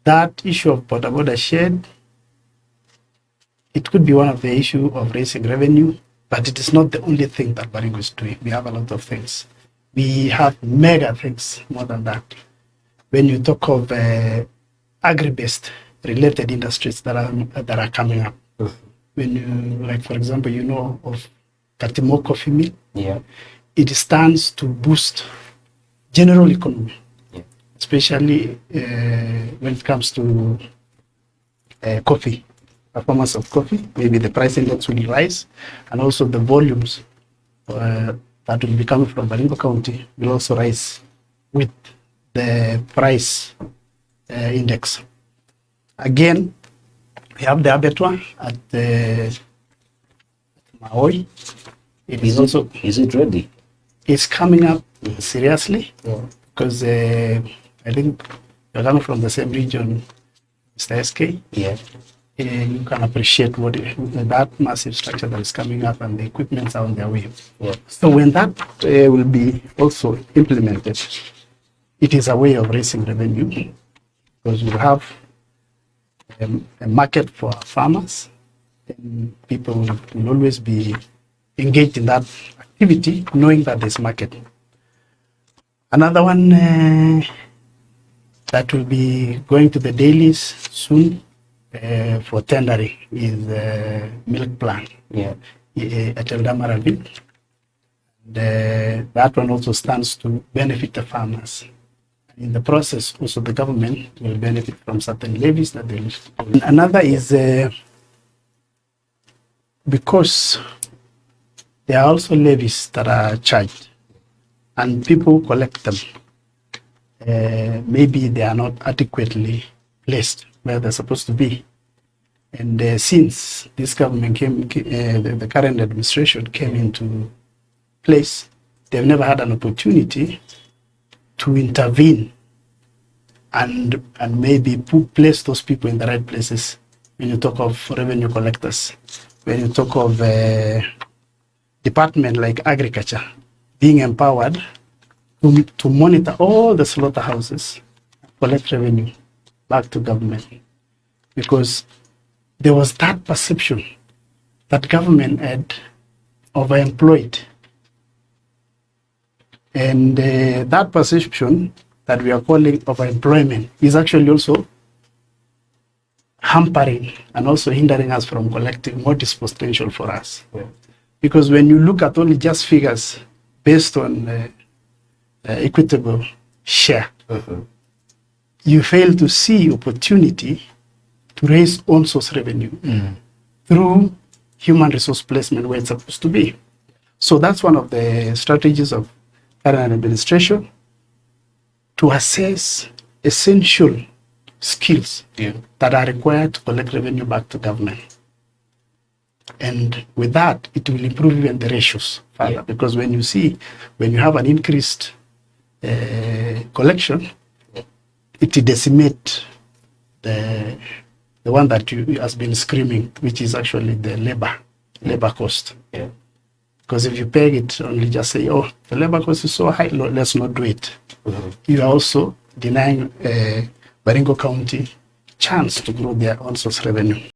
that issue of border shed, it could be one of the issue of raising revenue, but it is not the only thing that Baringo is doing. We have a lot of things. We have mega things more than that. When you talk of agri-based related industries that are coming up, when you, like for example, you know of Katimo coffee mill, it stands to boost general economy, especially when it comes to coffee, performance of coffee. Maybe the price index will rise, and also the volumes that will be coming from Baringo County will also rise with the price index. Again, we have the abattoir at Maui. Is it ready? It's coming up seriously, because I think you're coming from the same region, Mr. SK. You can appreciate what that massive structure that is coming up, and the equipments are on their way. So when that will be also implemented, it is a way of raising revenue, because we have a market for farmers, and people will always be engaged in that activity, knowing that there's market. Another one that will be going to the dailies soon for tendering is the milk plant at Ravine. That one also stands to benefit the farmers. In the process, also the government will benefit from certain levies that they will. Another is because there are also levies that are charged, and people collect them. Maybe they are not adequately placed where they're supposed to be. And since this government the current administration came into place, they've never had an opportunity to intervene and maybe place those people in the right places. When you talk of revenue collectors, when you talk of department like agriculture being empowered to monitor all the slaughterhouses, collect revenue back to government, because there was that perception that government had overemployed, and that perception that we are calling overemployment is actually also hampering and also hindering us from collecting what is potential for us. Because when you look at only just figures based on equitable share, you fail to see opportunity to raise own source revenue through human resource placement where it's supposed to be. So that's one of the strategies of current administration, to assess essential skills that are required to collect revenue back to government. And with that, it will improve even the ratios further, because when you have an increased collection, it decimates the one that has been screaming, which is actually the labor cost. Because if you peg it, only just say, oh, the labor cost is so high, let's not do it. You are also denying Baringo County chance to grow their own source revenue.